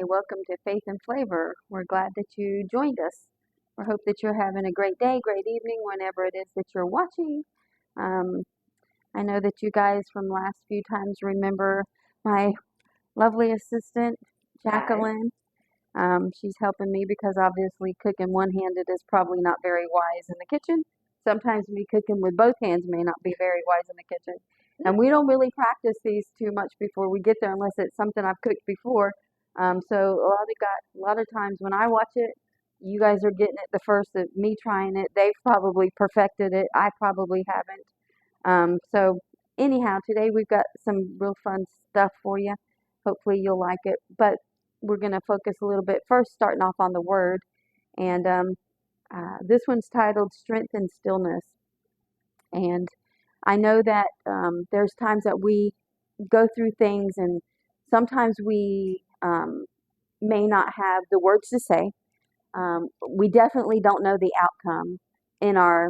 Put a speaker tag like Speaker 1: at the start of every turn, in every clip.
Speaker 1: welcome to Faith and Flavor. We're glad that you joined us. We hope that you're having a great day, great evening, whenever it is that you're watching. Um, I know that you guys from last few times remember my lovely assistant, Jacqueline. She's helping me because obviously cooking one-handed is probably not very wise in the kitchen. Sometimes me cooking with both hands may not be very wise in the kitchen. And we don't really practice these too much before we get there unless it's something I've cooked before. So a lot of times when I watch it, you guys are getting it the first of me trying it. They've probably perfected it. I probably haven't. So anyhow, today we've got some real fun stuff for you. Hopefully you'll like it. But we're going to focus a little bit first, starting off on the word. And this one's titled Strength and Stillness. And I know that there's times that we go through things, and sometimes we may not have the words to say. We definitely don't know the outcome in our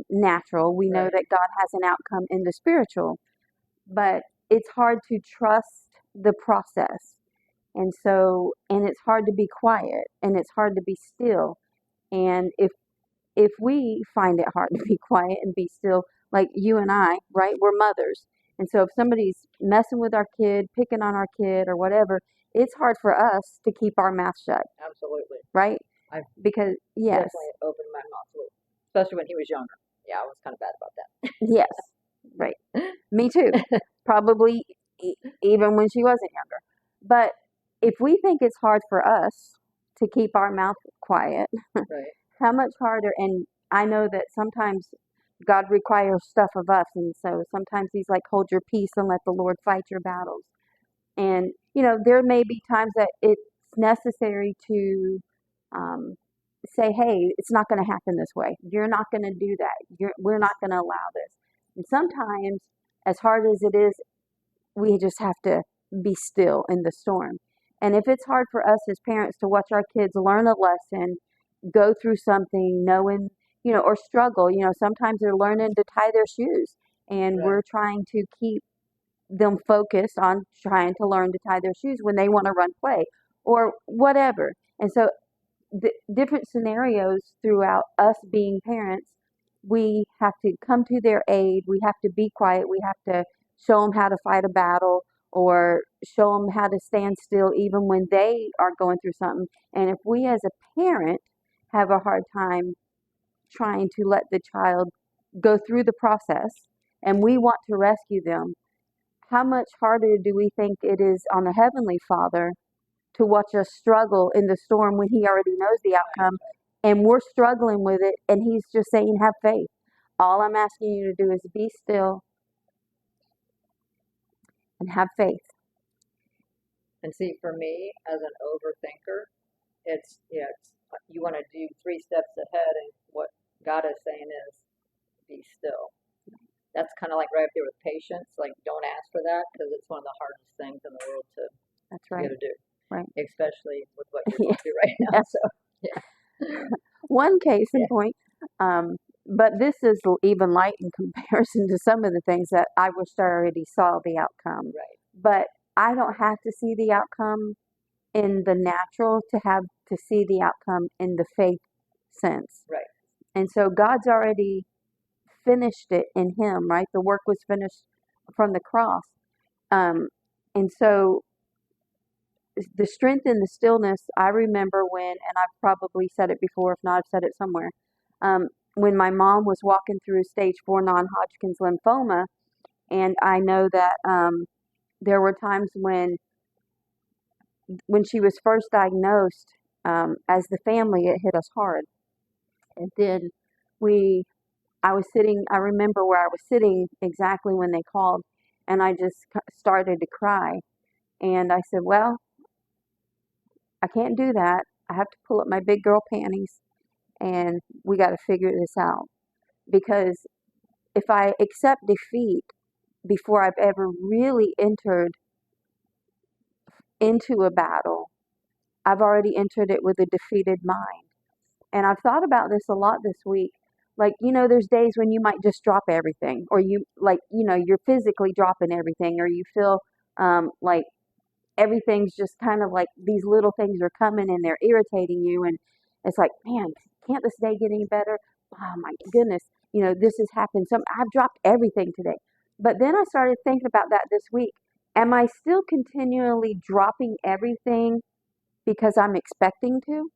Speaker 1: natural. We know that God has an outcome in the spiritual, but it's hard to trust the process. And it's hard to be quiet, and it's hard to be still. And if we find it hard to be quiet and be still, like you and I, right? We're mothers. And so if somebody's messing with our kid, picking on our kid or whatever, it's hard for us to keep our mouth shut,
Speaker 2: Absolutely.
Speaker 1: right?
Speaker 2: I've
Speaker 1: Because, yes,
Speaker 2: definitely opened my mouth a little, especially when he was younger. Yeah, I was kind of bad about that.
Speaker 1: yes, right. Me too. Probably even when she wasn't younger. But if we think it's hard for us to keep our mouth quiet,
Speaker 2: Right.
Speaker 1: how much harder? And I know that sometimes God requires stuff of us, and so sometimes He's like, hold your peace and let the Lord fight your battles. And there may be times that it's necessary to say, hey, it's not going to happen this way. You're not going to do that. We're not going to allow this. And sometimes, as hard as it is, we just have to be still in the storm. And if it's hard for us as parents to watch our kids learn a lesson, go through something, knowing, or struggle, sometimes they're learning to tie their shoes, and
Speaker 2: Right.
Speaker 1: we're trying to keep them focused on trying to learn to tie their shoes when they want to run play or whatever. And so the different scenarios throughout us being parents, we have to come to their aid. We have to be quiet. We have to show them how to fight a battle or show them how to stand still even when they are going through something. And if we as a parent have a hard time trying to let the child go through the process and we want to rescue them, how much harder do we think it is on the Heavenly Father to watch us struggle in the storm when He already knows the outcome and we're struggling with it, and He's just saying, have faith. All I'm asking you to do is be still and have faith.
Speaker 2: And see, for me, as an overthinker, it's you want to do 3 steps ahead, and what God is saying is, be still. That's kind of like right up there with patience. Like, don't ask for that because it's one of the hardest things in the world to
Speaker 1: That's
Speaker 2: be
Speaker 1: right.
Speaker 2: able to do.
Speaker 1: Right.
Speaker 2: Especially with what you're going through right now. So, yeah.
Speaker 1: One case in point, but this is even light in comparison to some of the things that I wish I already saw the outcome.
Speaker 2: Right.
Speaker 1: But I don't have to see the outcome in the natural to have to see the outcome in the faith sense.
Speaker 2: Right.
Speaker 1: And so God's already finished it in Him, right? The work was finished from the cross. And so the strength in the stillness, I remember when, and I've probably said it before, if not, I've said it somewhere, when my mom was walking through stage 4 non-Hodgkin's lymphoma, and I know that there were times when she was first diagnosed, as the family, it hit us hard. And then I remember where I was sitting exactly when they called, and I just started to cry. And I said, well, I can't do that. I have to pull up my big girl panties, and we got to figure this out. Because if I accept defeat before I've ever really entered into a battle, I've already entered it with a defeated mind. And I've thought about this a lot this week. Like, there's days when you might just drop everything, or you're physically dropping everything, or you feel like everything's just kind of like these little things are coming and they're irritating you. And it's like, man, can't this day get any better? Oh my goodness, this has happened. I've dropped everything today. But then I started thinking about that this week. Am I still continually dropping everything because I'm expecting to?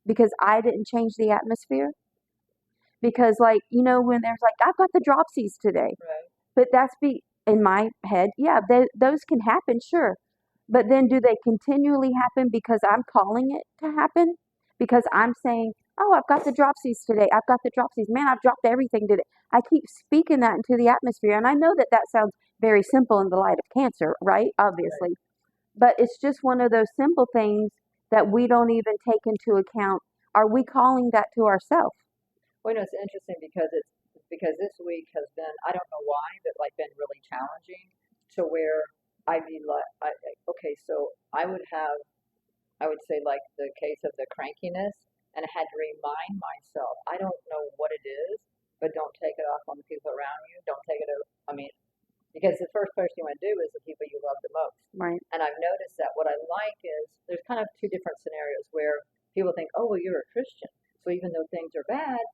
Speaker 1: Because I didn't change the atmosphere? Because, like, when there's like, I've got the dropsies today,
Speaker 2: Right.
Speaker 1: but in my head, yeah, those can happen, sure. But then do they continually happen because I'm calling it to happen? Because I'm saying, oh, I've got the dropsies today. I've got the dropsies. Man, I've dropped everything today. I keep speaking that into the atmosphere. And I know that that sounds very simple in the light of cancer, right?
Speaker 2: Right.
Speaker 1: Obviously. But it's just one of those simple things that we don't even take into account. Are we calling that to ourselves?
Speaker 2: Well, it's interesting because this week has been, I don't know why, but like been really challenging to where I'd be like, okay, so I would say like the case of the crankiness, and I had to remind myself, I don't know what it is, but don't take it off on the people around you. Don't take it, I mean, because the first person you want to do is the people you love the most.
Speaker 1: Right.
Speaker 2: And I've noticed that what I like is there's kind of two different scenarios where people think, oh, well, you're a Christian. So even though things are bad,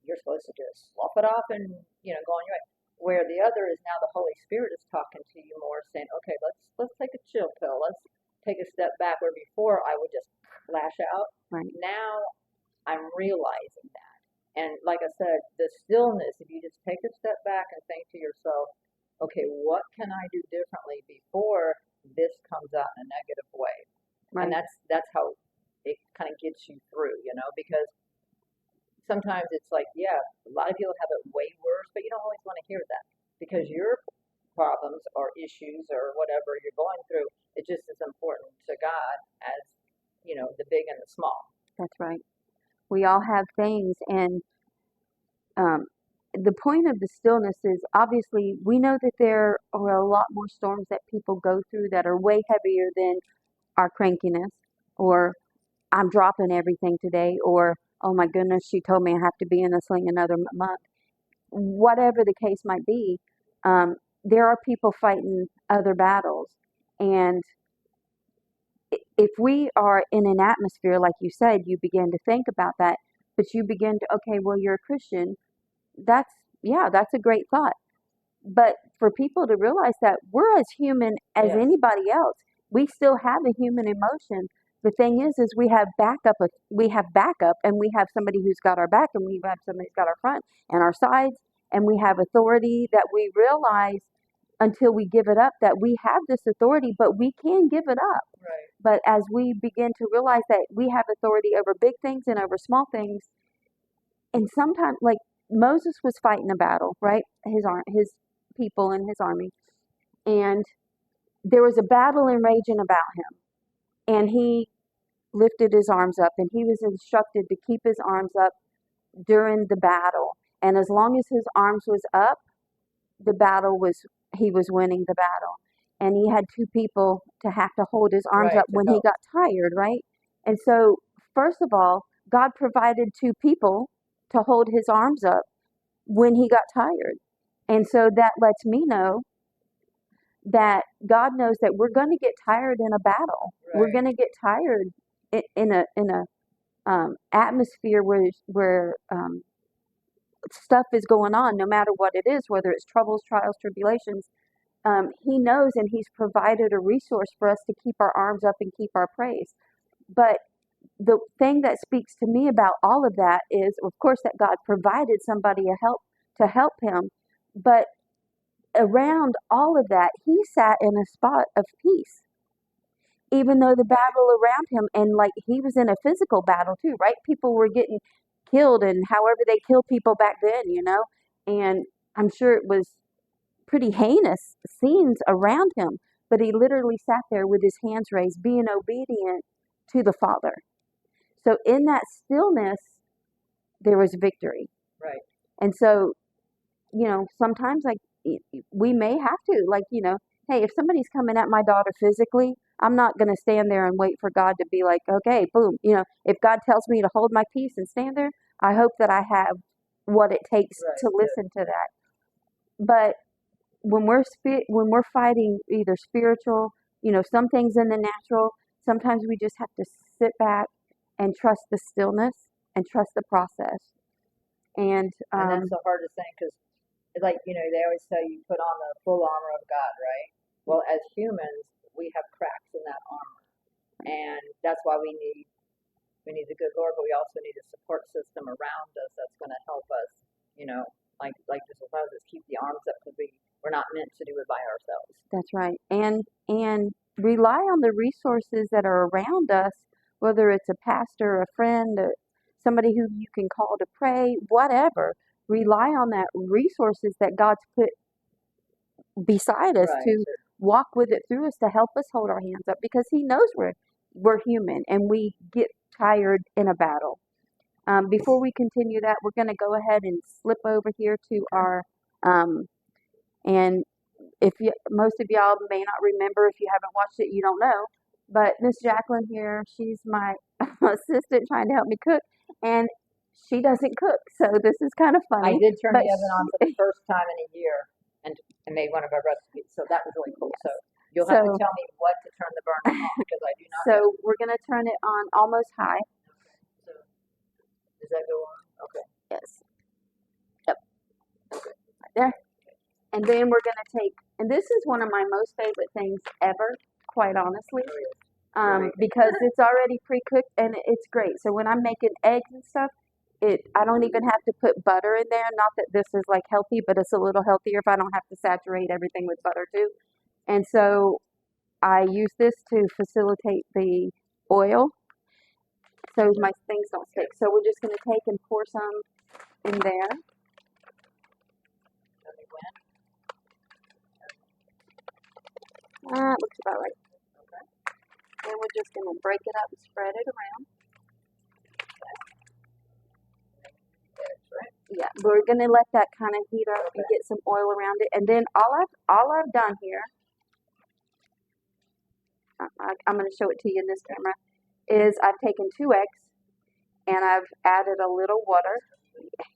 Speaker 2: you're supposed to just slough it off and, go on your way. Where the other is now the Holy Spirit is talking to you more, saying, okay, let's take a chill pill. Let's take a step back. Where before I would just lash out.
Speaker 1: Right.
Speaker 2: Now I'm realizing that. And like I said, the stillness, if you just take a step back and think to yourself, okay, what can I do differently before this comes out in a negative way? And
Speaker 1: Right.
Speaker 2: that's how it kind of gets you through, because sometimes it's like, yeah, a lot of people have it way worse, but you don't always want to hear that because your problems or issues or whatever you're going through, it just is important to God as, the big and the small.
Speaker 1: That's right. We all have things, and um, the point of the stillness is obviously we know that there are a lot more storms that people go through that are way heavier than our crankiness, or I'm dropping everything today, or oh my goodness, she told me I have to be in the sling another month. Whatever the case might be, there are people fighting other battles, and if we are in an atmosphere like you said, you begin to think about that, but you begin to, okay, well, you're a Christian. That's, yeah, that's a great thought. But for people to realize that we're as human as
Speaker 2: Yes.
Speaker 1: anybody else, we still have a human emotion. The thing is we have backup. We have backup, and we have somebody who's got our back, and we have somebody who's got our front and our sides, and we have authority that we realize until we give it up that we have this authority, but we can give it up.
Speaker 2: Right.
Speaker 1: But as we begin to realize that we have authority over big things and over small things, and sometimes, like Moses was fighting a battle, right? His people and his army, and there was a battle and raging about him, and he lifted his arms up, and he was instructed to keep his arms up during the battle, and as long as his arms was up, the battle was he was winning the battle. And he had two people to have to hold his arms
Speaker 2: Right,
Speaker 1: up
Speaker 2: to
Speaker 1: when he
Speaker 2: help.
Speaker 1: got tired, right? And so, first of all, God provided two people to hold his arms up when he got tired. And so that lets me know that God knows that we're going to get tired in a battle. We're
Speaker 2: Right.
Speaker 1: going to get tired in a atmosphere where stuff is going on, no matter what it is, whether it's troubles, trials, tribulations. He knows, and He's provided a resource for us to keep our arms up and keep our praise. But the thing that speaks to me about all of that is, of course, that God provided somebody to help him, but around all of that, he sat in a spot of peace, even though the battle around him, and like he was in a physical battle too, right? People were getting killed, and however they killed people back then, and I'm sure it was pretty heinous scenes around him, but he literally sat there with his hands raised, being obedient to the Father. So in that stillness, there was victory.
Speaker 2: Right.
Speaker 1: And so, sometimes like we may have to, like, hey, if somebody's coming at my daughter physically, I'm not going to stand there and wait for God to be like, okay, boom. If God tells me to hold my peace and stand there, I hope that I have what it takes
Speaker 2: Right.
Speaker 1: to listen to that. But when we're fighting either spiritual some things in the natural, sometimes we just have to sit back and trust the stillness and trust the process. And
Speaker 2: And that's the hardest thing because, like, they always say you put on the full armor of God, right? Well, as humans, we have cracks in that armor. And that's why we need the good Lord, but we also need a support system around us that's going to help us, like just allows us keep the arms up because we're not meant to do it by ourselves.
Speaker 1: that's right. And rely on the resources that are around us, whether it's a pastor, a friend, somebody who you can call to pray, whatever. Rely on that resources that God's put beside us
Speaker 2: Right.
Speaker 1: to walk with it through us to help us hold our hands up because He knows we're human and we get tired in a battle. Before we continue that, we're going to go ahead and slip over here to our and most of y'all may not remember if you haven't watched it, you don't know. But Miss Jacqueline here, she's my assistant trying to help me cook, and she doesn't cook, so this is kind of
Speaker 2: I
Speaker 1: funny.
Speaker 2: did turn
Speaker 1: But
Speaker 2: the oven on for the first time in a year and made one of our recipes, so that was really cool. So you'll have to
Speaker 1: So
Speaker 2: tell me what to turn the burner on because I do not know.
Speaker 1: so we're gonna turn it on almost high.
Speaker 2: So does that go on? Okay.
Speaker 1: Yes. Yep. Right there. And then we're gonna take, and this is one of my most favorite things ever, quite honestly. Because it's already pre-cooked and it's great. So when I'm making eggs and stuff, I don't even have to put butter in there. Not that this is like healthy, but it's a little healthier if I don't have to saturate everything with butter too. And so I use this to facilitate the oil so my things don't stick. So we're just going to take and pour some in there. It looks about right. Then we're just going to break it up and spread it around. Yeah, we're gonna let that kind of heat up and get some oil around it, and then all I've done here, I'm gonna show it to you in this camera, is I've taken 2 eggs and I've added a little water,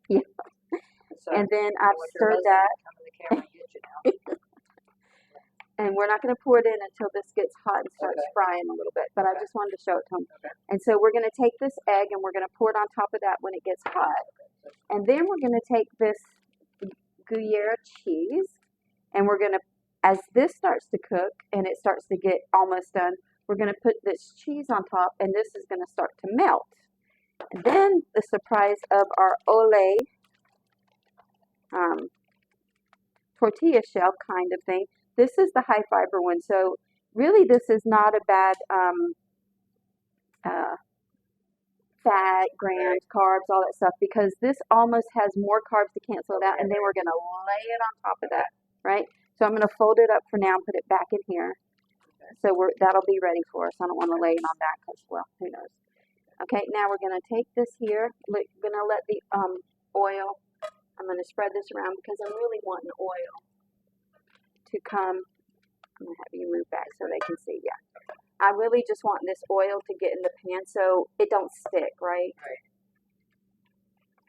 Speaker 1: yeah, and then I've stirred that, and we're not gonna pour it in until this gets hot and starts frying a little bit, but I just wanted to show it to them. And so we're gonna take this egg and we're gonna pour it on top of that when it gets hot. And then we're going to take this Gruyere cheese and we're going to, as this starts to cook and it starts to get almost done, we're going to put this cheese on top and this is going to start to melt. And then the surprise of our ole tortilla shell kind of thing. This is the high fiber one. So really this is not a bad fat, grams, carbs, all that stuff, because this almost has more carbs to cancel it out, and then we're going to lay it on top of that, right? So I'm going to fold it up for now and put it back in here. So that'll be ready for us. I don't want to lay it on that because, well, who knows. Okay, now we're going to take this here. We're going to let the oil, I'm going to spread this around because I'm really wanting oil to come. I'm going to have you move back so they can see, yeah. I really just want this oil to get in the pan so it don't stick, right?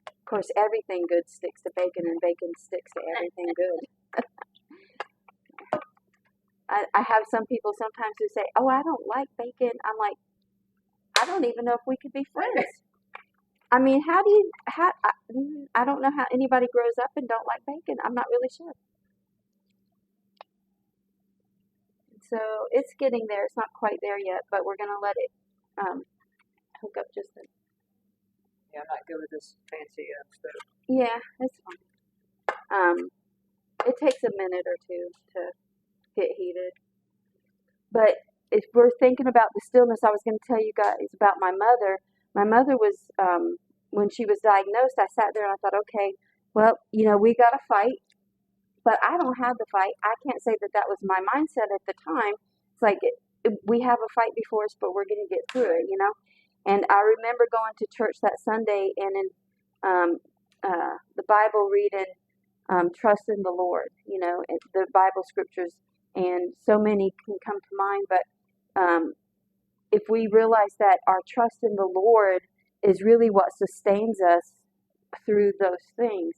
Speaker 1: Of course, everything good sticks to bacon and bacon sticks to everything good. I have some people sometimes who say, oh, I don't like bacon. I'm like, I don't even know if we could be friends. I mean, I don't know how anybody grows up and don't like bacon. I'm not really sure. So it's getting there. It's not quite there yet, but we're going to let it hook up just a...
Speaker 2: Yeah, I'm not good with this fancy stove.
Speaker 1: Yeah, it's fine. It takes a minute or two to get heated. But if we're thinking about the stillness, I was going to tell you guys about my mother. My mother was, when she was diagnosed, I sat there and I thought, okay, well, we got to fight. But I don't have the fight. I can't say that that was my mindset at the time. It's like we have a fight before us, but we're going to get through it, And I remember going to church that Sunday and in the Bible reading, trust in the Lord, the Bible scriptures, and so many can come to mind. But if we realize that our trust in the Lord is really what sustains us through those things.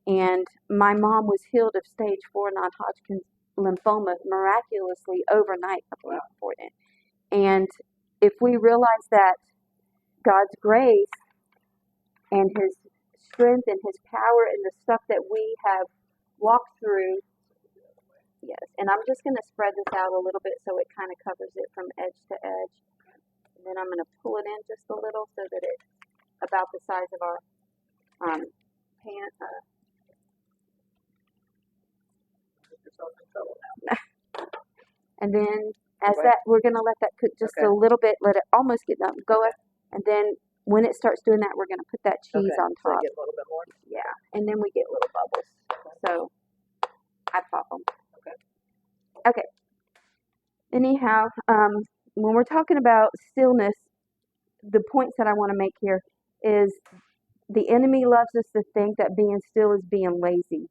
Speaker 1: And my mom was healed of stage 4 non-Hodgkin's lymphoma miraculously overnight. I believe important. And if we realize that God's grace and His strength and His power and the stuff that we have walked through, yes. And I'm just going to spread this out a little bit so it kind of covers it from edge to edge. And then I'm going to pull it in just a little so that it's about the size of our pan. And then as that, we're going to let that cook just a little bit, let it almost get done. Go ahead. And then when it starts doing that, we're going to put that cheese on
Speaker 2: So
Speaker 1: top.
Speaker 2: get a little bit more.
Speaker 1: Yeah. And then we get little bubbles. So I pop them. Okay. Anyhow, when we're talking about stillness, the points that I want to make here is the enemy loves us to think that being still is being lazy.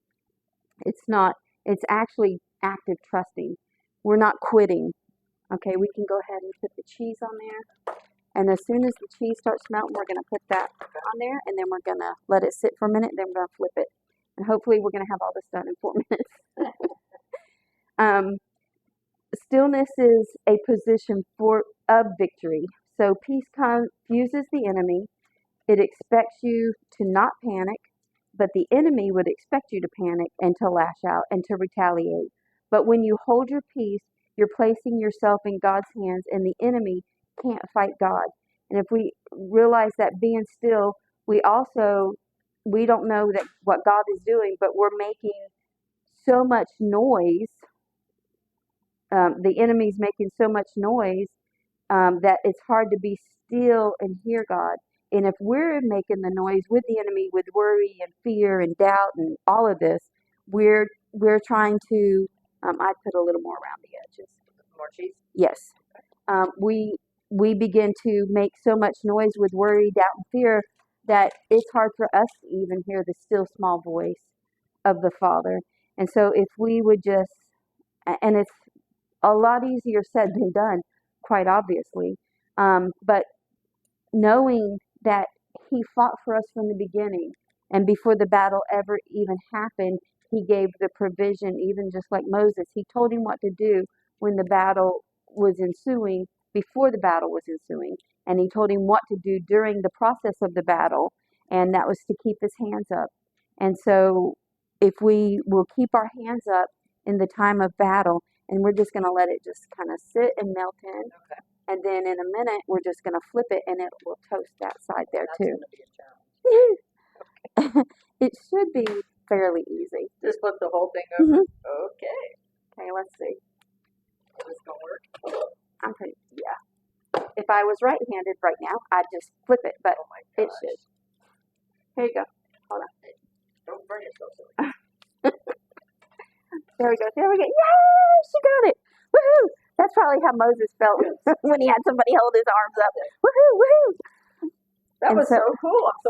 Speaker 1: It's not. It's actually active trusting. We're not quitting. Okay, we can go ahead and put the cheese on there. And as soon as the cheese starts melting, we're going to put that on there. And then we're going to let it sit for a minute. Then we're going to flip it. And hopefully we're going to have all this done in 4 minutes. Stillness is a position of victory. So peace confuses the enemy. It expects you to not panic, but the enemy would expect you to panic and to lash out and to retaliate. But when you hold your peace, you're placing yourself in God's hands, and the enemy can't fight God. And if we realize that being still, we don't know that what God is doing, but we're making so much noise. The enemy's making so much noise that it's hard to be still and hear God. And if we're making the noise with the enemy, with worry and fear and doubt and all of this, we're trying to. I put a little more around the edges.
Speaker 2: More cheese?
Speaker 1: Yes. We begin to make so much noise with worry, doubt, and fear that it's hard for us to even hear the still small voice of the Father. And so if we would just, and it's a lot easier said than done, quite obviously, but knowing that He fought for us from the beginning, and before the battle ever even happened, He gave the provision, even just like Moses. He told him what to do when the battle was ensuing, before the battle was ensuing, and He told him what to do during the process of the battle, and that was to keep his hands up. And so if we will keep our hands up in the time of battle, and we're just going to let it just kind of sit and melt in.
Speaker 2: Okay.
Speaker 1: And then in a minute, we're just going to flip it, and it will toast that side there
Speaker 2: That's
Speaker 1: too.
Speaker 2: Going to be a challenge.
Speaker 1: It should be fairly easy.
Speaker 2: Just flip the whole thing over? Okay.
Speaker 1: Okay, let's see.
Speaker 2: Is this going to work?
Speaker 1: I'm pretty, yeah. If I was right-handed right now, I'd just flip it, but it should. Here you go. Hold on.
Speaker 2: Don't burn yourself.
Speaker 1: There we go. There we go. Yay! She got it. Woohoo! That's probably how Moses felt when he had somebody hold his arms up. Woohoo! Woohoo!
Speaker 2: That was so cool. I'm so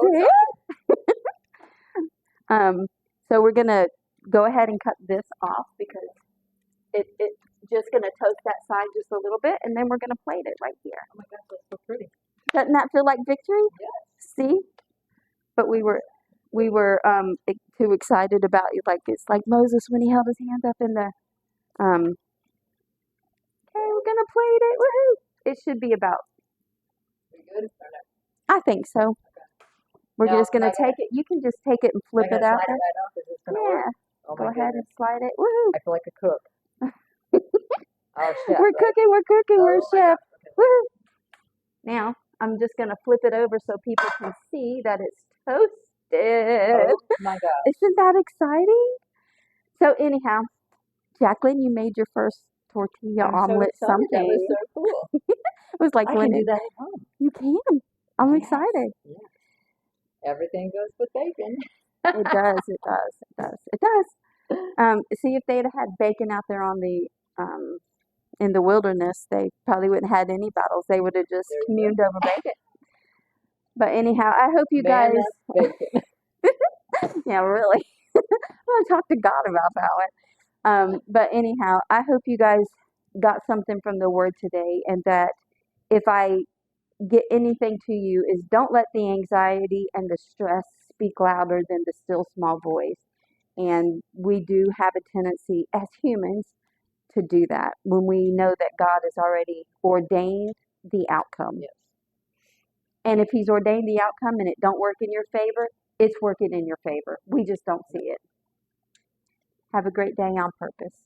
Speaker 2: excited.
Speaker 1: So we're gonna go ahead and cut this off because it's just gonna toast that side just a little bit, and then we're gonna plate it right here.
Speaker 2: Oh my gosh, that's so pretty.
Speaker 1: Doesn't that feel like victory?
Speaker 2: Yes.
Speaker 1: See? But we were too excited about it. Like it's like Moses when he held his hands up in the okay, we're gonna plate it. Woohoo! It should be about.
Speaker 2: We good? Or no?
Speaker 1: I think so. We're
Speaker 2: Now,
Speaker 1: just gonna
Speaker 2: am I
Speaker 1: take it. You can just take it and flip
Speaker 2: Am I
Speaker 1: it
Speaker 2: gonna
Speaker 1: out
Speaker 2: slide
Speaker 1: there.
Speaker 2: it right off? Is this going to
Speaker 1: Yeah.
Speaker 2: work? Oh
Speaker 1: Go
Speaker 2: my
Speaker 1: ahead
Speaker 2: goodness.
Speaker 1: and slide it. Woohoo!
Speaker 2: I feel like a cook. Our chef.
Speaker 1: We're
Speaker 2: right?
Speaker 1: cooking. We're cooking. We're a
Speaker 2: Oh my
Speaker 1: chef.
Speaker 2: gosh. Okay.
Speaker 1: Woohoo! Now I'm just gonna flip it over so people can see that it's toasted.
Speaker 2: Oh my gosh.
Speaker 1: Isn't that exciting? So anyhow, Jacqueline, you made your first tortilla
Speaker 2: I'm
Speaker 1: omelet
Speaker 2: so excited. That was
Speaker 1: something.
Speaker 2: so cool.
Speaker 1: It was like
Speaker 2: I
Speaker 1: when
Speaker 2: can do that at home.
Speaker 1: you can. I'm
Speaker 2: Yes.
Speaker 1: excited.
Speaker 2: Yes. Everything goes with bacon.
Speaker 1: It does. It does. It does. It does. See, if they'd have had bacon out there on the in the wilderness, they probably wouldn't have had any battles. They would have just
Speaker 2: There you
Speaker 1: communed over bacon. But anyhow, I hope you guys.
Speaker 2: Man, that's bacon.
Speaker 1: Yeah, really. I'm gonna talk to God about that one. But anyhow, I hope you guys got something from the word today, and that if I get anything to you is don't let the anxiety and the stress speak louder than the still small voice. And we do have a tendency as humans to do that when we know that God has already ordained the outcome.
Speaker 2: Yes.
Speaker 1: And if He's ordained the outcome and it don't work in your favor, it's working in your favor. We just don't see it. Have a great day on purpose.